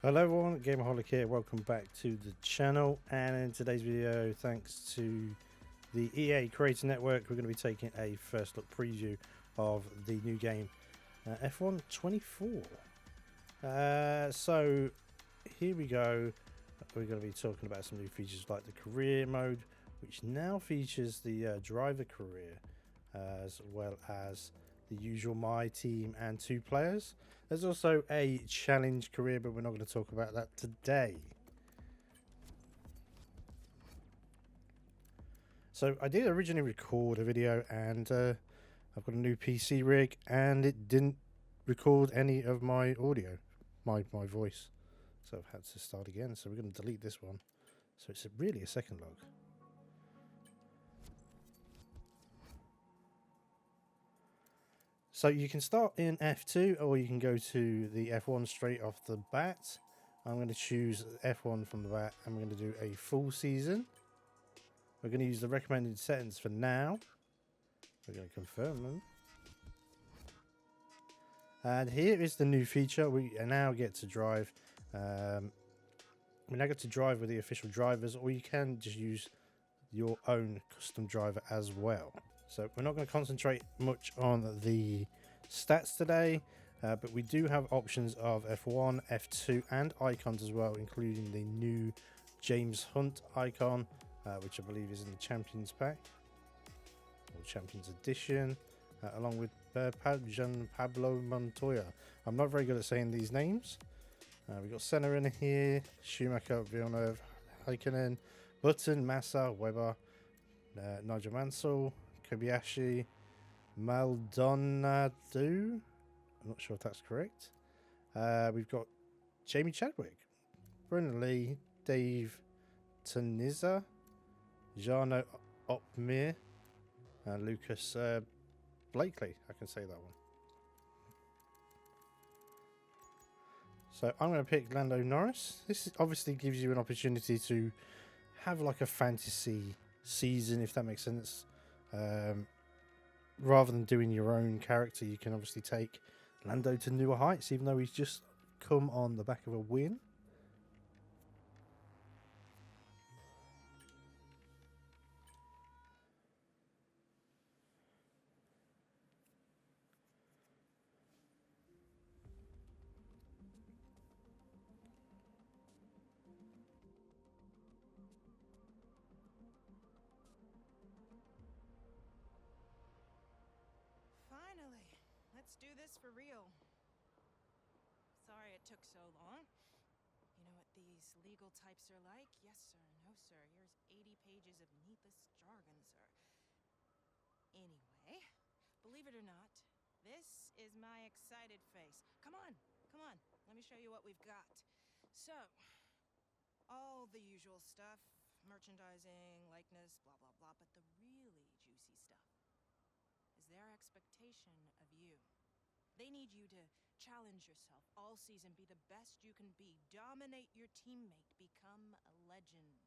Hello everyone, Gameaholik here, welcome back to the channel, and in today's video, thanks to the EA Creator Network, we're going to be taking a first look preview of the new game F1 24. So here we go, we're going to be talking about some new features like the career mode, which now features the driver career, as well as the usual my team and 2 players. There's also a challenge career, but we're not going to talk about that today. So I did originally record a video, and I've got a new PC rig, and it didn't record any of my audio, my voice. So I've had to start again. So we're going to delete this one. So it's really a second log. So you can start in F2 or you can go to the F1 straight off the bat. I'm going to choose F1 from the bat. I'm going to do a full season. We're going to use the recommended settings for now. We're going to confirm them. And here is the new feature. We now get to drive. We now get to drive with the official drivers, or you can just use your own custom driver as well. So we're not going to concentrate much on the stats today, but we do have options of F1, F2 and icons as well, including the new James Hunt icon, which I believe is in the Champions Pack or Champions Edition, along with Pablo Montoya. I'm not very good at saying these names. We've got Senna in here, Schumacher, Villeneuve, Häkkinen, Button, Massa, Webber, Nigel Mansell, Kobayashi, Maldonado. I'm not sure if that's correct. We've got Jamie Chadwick, Brennan Lee, Dave Taniza, Jarno Opmir, and Lucas Blakely. I can say that one. So I'm going to pick Lando Norris. This obviously gives you an opportunity to have like a fantasy season, if that makes sense. Rather than doing your own character, you can obviously take Lando to newer heights, even though he's just come on the back of a win. Finally, let's do this for real. Sorry it took so long. You know what these legal types are like? Yes, sir. No, sir. Here's 80 pages of needless jargon, sir. Anyway, believe it or not, this is my excited face. Come on, come on. Let me show you what we've got. So, all the usual stuff. Merchandising, likeness, blah, blah, blah. But the really juicy stuff is their expectation of you. They need you to challenge yourself all season, be the best you can be, dominate your teammate, become a legend.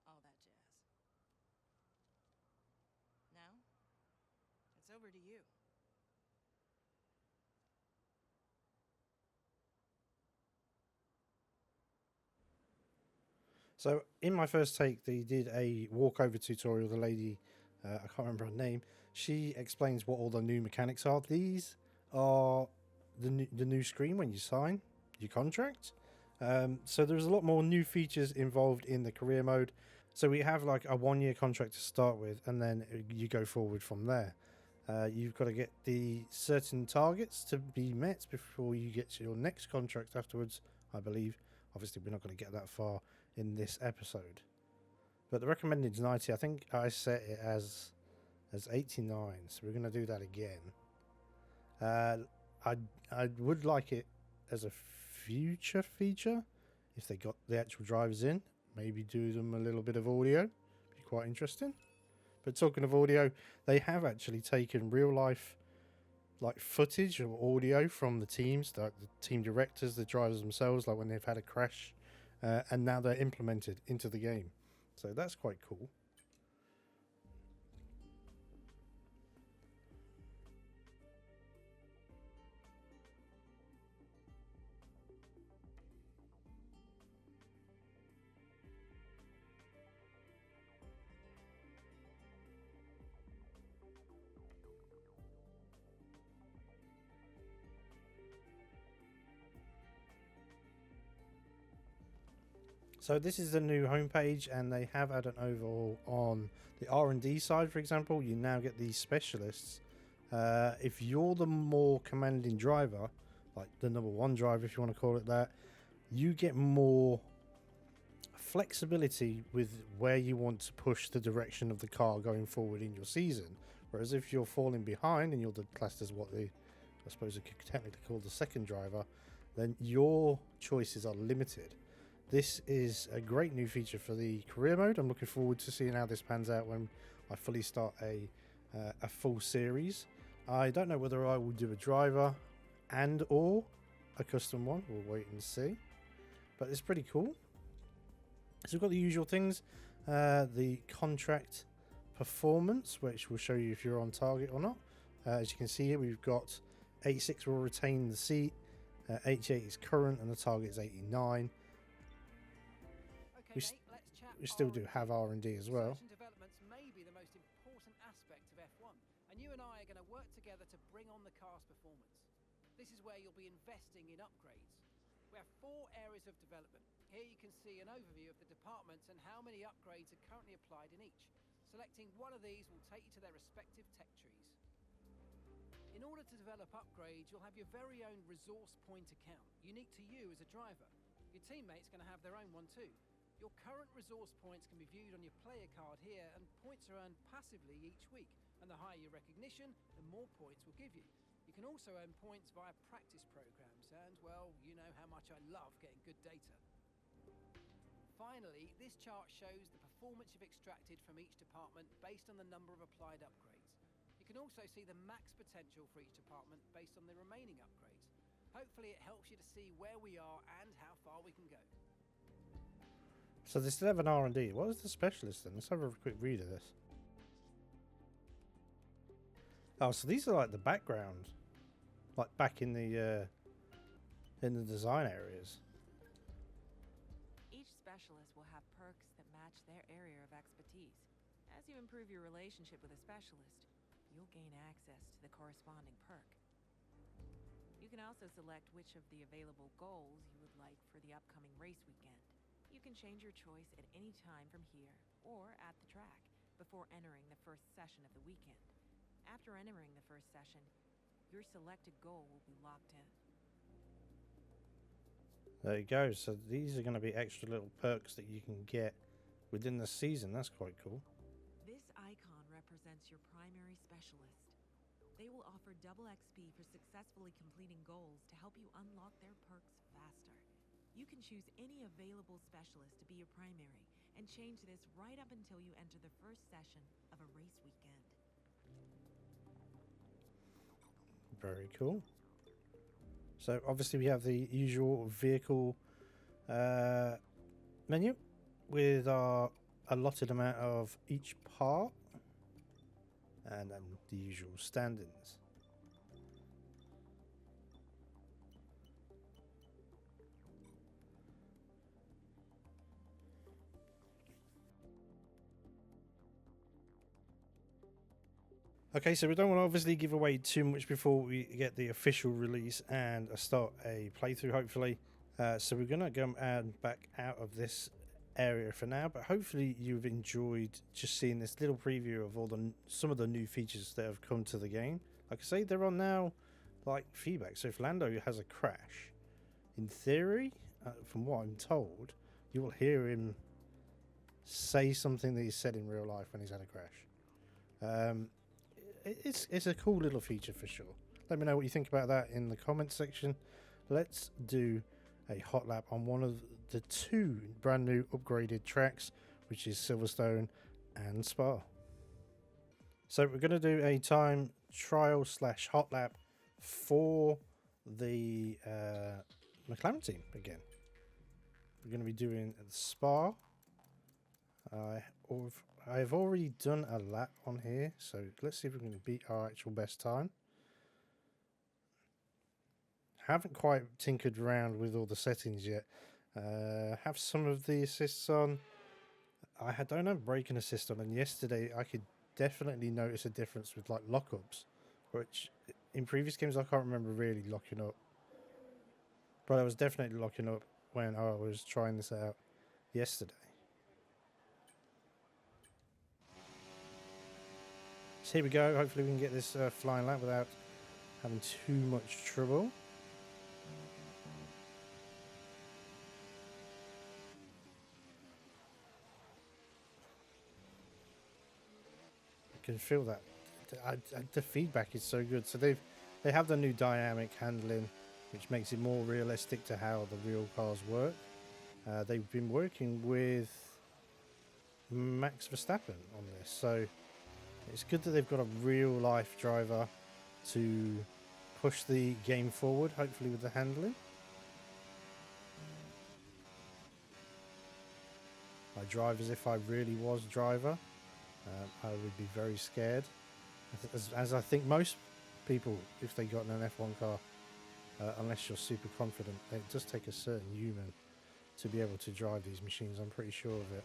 All that jazz. Now, it's over to you. So in my first take, they did a walkover tutorial. The lady, I can't remember her name, she explains what all the new mechanics are. These are the new screen when you sign your contract. So there's a lot more new features involved in the career mode. So we have like a 1-year contract to start with, and then you go forward from there. You've got to get the certain targets to be met before you get to your next contract afterwards, I believe. Obviously, we're not going to get that far in this episode. But the recommended is 90. I think I set it as 89, so we're going to do that again. I would like it as a future feature if they got the actual drivers in. Maybe do them a little bit of audio. Be quite interesting. But talking of audio, they have actually taken real life like footage or audio from the teams, like the team directors, the drivers themselves, like when they've had a crash, and now they're implemented into the game. So that's quite cool. So this is the new homepage, and they have had an overhaul on the R&D side. For example, you now get these specialists. If you're the more commanding driver, like the number one driver, if you want to call it that, you get more flexibility with where you want to push the direction of the car going forward in your season. Whereas if you're falling behind and you're classed as what they, I suppose, it could technically call the second driver, then your choices are limited. This is a great new feature for the career mode. I'm looking forward to seeing how this pans out when I fully start a full series. I don't know whether I will do a driver and or a custom one. We'll wait and see. But it's pretty cool. So we've got the usual things. The contract performance, which will show you if you're on target or not. As you can see here, we've got 86 will retain the seat. 88 is current and the target is 89. We still do have R&D as well. Developments may be the most important aspect of F1, and you and I are going to work together to bring on the car's performance. This is where you'll be investing in upgrades. We have 4 areas of development. Here you can see an overview of the departments and how many upgrades are currently applied in each. Selecting one of these will take you to their respective tech trees. In order to develop upgrades, you'll have your very own resource point account, unique to you as a driver. Your teammate's going to have their own one too. Your current resource points can be viewed on your player card here, and points are earned passively each week. And the higher your recognition, the more points will give you. You can also earn points via practice programs, and well, you know how much I love getting good data. Finally, this chart shows the performance you've extracted from each department based on the number of applied upgrades. You can also see the max potential for each department based on the remaining upgrades. Hopefully it helps you to see where we are and how far we can go. So they still have an R&D. What is the specialist then? Let's have a quick read of this. Oh, so these are like the background, like back in the design areas. Each specialist will have perks that match their area of expertise. As you improve your relationship with a specialist, you'll gain access to the corresponding perk. You can also select which of the available goals you would like for the upcoming race weekend. You can change your choice at any time from here or at the track before entering the first session of the weekend. After entering the first session, your selected goal will be locked in. There you go. So these are going to be extra little perks that you can get within the season. That's quite cool. This icon represents your primary specialist. They will offer double XP for successfully completing goals to help you unlock their perks faster. You can choose any available specialist to be your primary and change this right up until you enter the first session of a race weekend. Very cool. So obviously we have the usual vehicle menu with our allotted amount of each part and then the usual stand-ins. Okay, so we don't want to obviously give away too much before we get the official release and start a playthrough, hopefully. So we're going to go and back out of this area for now, but hopefully you've enjoyed just seeing this little preview of all some of the new features that have come to the game. Like I say, they're on now like feedback. So if Lando has a crash, in theory, from what I'm told, you will hear him say something that he said in real life when he's had a crash. It's a cool little feature for sure. Let me know what you think about that in the comments section. Let's do a hot lap on one of the 2 brand new upgraded tracks, which is Silverstone and Spa. So we're going to do a time trial / hot lap for the McLaren team again. We're going to be doing Spa. I've already done a lap on here, so let's see if we can beat our actual best time. Haven't quite tinkered around with all the settings yet. Have some of the assists on. I don't have brake and assist on, and yesterday I could definitely notice a difference with like lockups, which in previous games I can't remember really locking up. But I was definitely locking up when I was trying this out yesterday. So here we go. Hopefully we can get this flying lap without having too much trouble. I can feel that. The feedback is so good. So they have the new dynamic handling, which makes it more realistic to how the real cars work. They've been working with Max Verstappen on this, so it's good that they've got a real life driver to push the game forward, hopefully with the handling. I drive as if I really was driver. I would be very scared, as I think most people, if they got in an F1 car, unless you're super confident, it does take a certain human to be able to drive these machines. I'm pretty sure of it.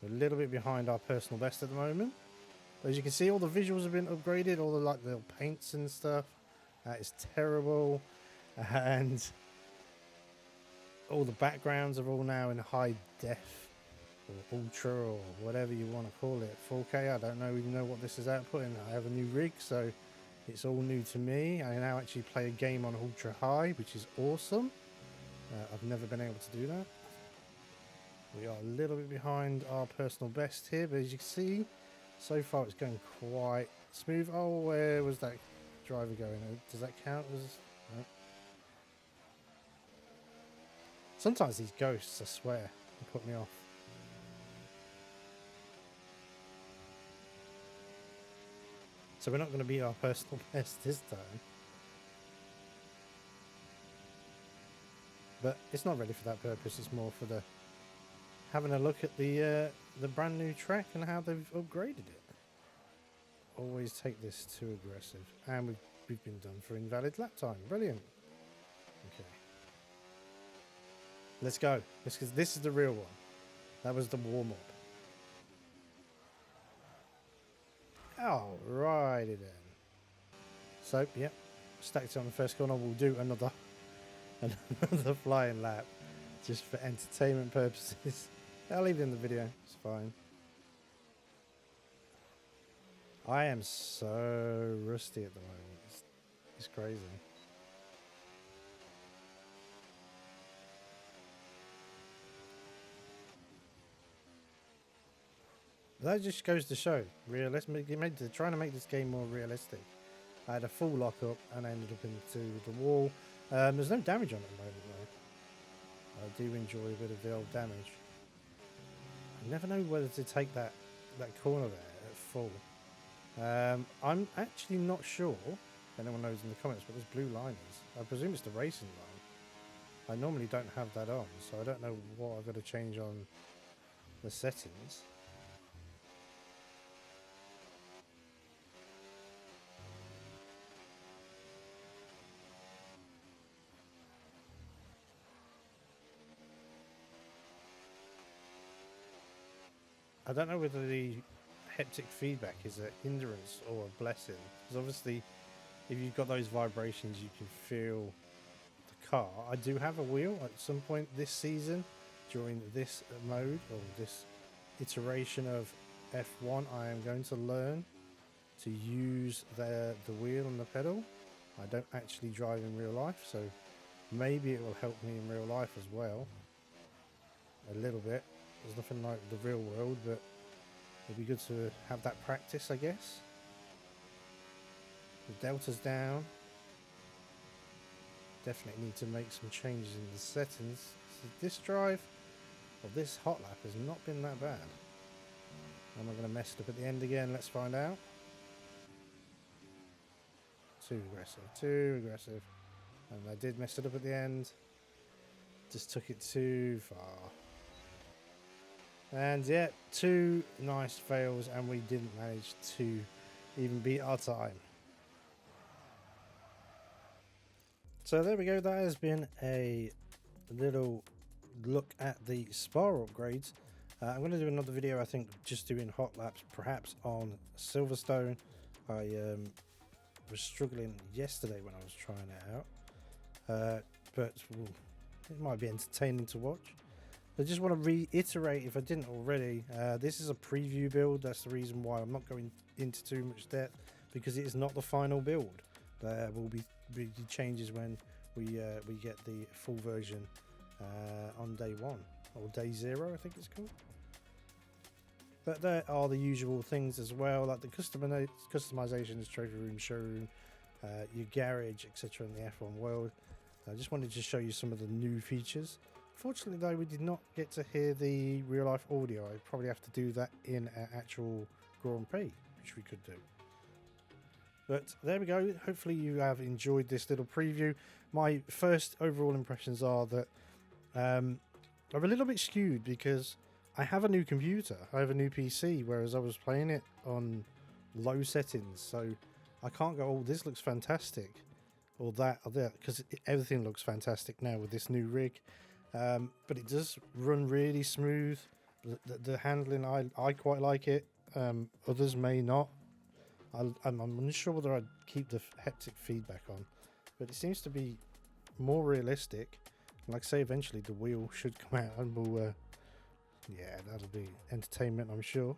We're a little bit behind our personal best at the moment. But as you can see, all the visuals have been upgraded, all the like little paints and stuff. That is terrible. And all the backgrounds are all now in high def or ultra or whatever you want to call it. 4K, I don't even know what this is outputting. I have a new rig, so it's all new to me. I now actually play a game on ultra high, which is awesome. I've never been able to do that. We are a little bit behind our personal best here, but as you can see, so far it's going quite smooth. Oh, where was that driver going? Does that count as... No. Sometimes these ghosts, I swear, they put me off. So we're not going to beat our personal best this time. But it's not really for that purpose, it's more for the having a look at the brand new track and how they've upgraded it. Always take this too aggressive. And we've been done for invalid lap time. Brilliant. Okay. Let's go. This is the real one. That was the warm-up. Alrighty then. So, yep. Stacked it on the first corner. We'll do another flying lap. Just for entertainment purposes. I'll leave it in the video. It's fine. I am so rusty at the moment. It's crazy. That just goes to show, they're trying to make this game more realistic. I had a full lockup and I ended up into the wall. There's no damage on it at the moment though. I do enjoy a bit of the old damage. I never know whether to take that corner there at full. I'm actually not sure, if anyone knows in the comments, what this blue line is. I presume it's the racing line. I normally don't have that on, so I don't know what I've got to change on the settings. I don't know whether the haptic feedback is a hindrance or a blessing. Because obviously, if you've got those vibrations, you can feel the car. I do have a wheel at some point this season, during this mode, or this iteration of F1, I am going to learn to use the wheel and the pedal. I don't actually drive in real life, so maybe it will help me in real life as well. A little bit. There's nothing like the real world, but it'd be good to have that practice, I guess. The delta's down. Definitely need to make some changes in the settings. So this drive, or this hot lap, has not been that bad. Am I going to mess it up at the end again? Let's find out. Too aggressive, too aggressive. And I did mess it up at the end. Just took it too far. And yeah, 2 nice fails, and we didn't manage to even beat our time. So there we go, that has been a little look at the Spa upgrades. I'm going to do another video, I think, just doing hot laps, perhaps on Silverstone. I was struggling yesterday when I was trying it out. But It might be entertaining to watch. I just want to reiterate, if I didn't already, this is a preview build. That's the reason why I'm not going into too much depth, because it is not the final build. There will be changes when we get the full version on day 1 or day 0, I think it's called. But there are the usual things as well, like the customizations, trophy room, showroom, your garage, etc. in the F1 world. I just wanted to show you some of the new features. Fortunately, though, we did not get to hear the real-life audio. I'd probably have to do that in an actual Grand Prix, which we could do. But there we go. Hopefully you have enjoyed this little preview. My first overall impressions are that I'm a little bit skewed because I have a new computer. I have a new PC, whereas I was playing it on low settings. So I can't go, oh, this looks fantastic, or that, or that, because everything looks fantastic now with this new rig. But it does run really smooth. The handling, I quite like it. Others may not. I'm unsure whether I'd keep the haptic feedback on, but it seems to be more realistic. Like I say, eventually the wheel should come out and we'll, yeah, that'll be entertainment, I'm sure.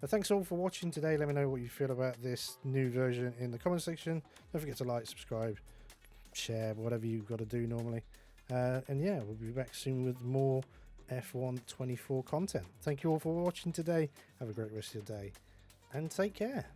But thanks all for watching today. Let me know what you feel about this new version in the comment section. Don't forget to like, subscribe, share, whatever you've got to do normally. And yeah, we'll be back soon with more F1 24 content. Thank you all for watching today. Have a great rest of your day and take care.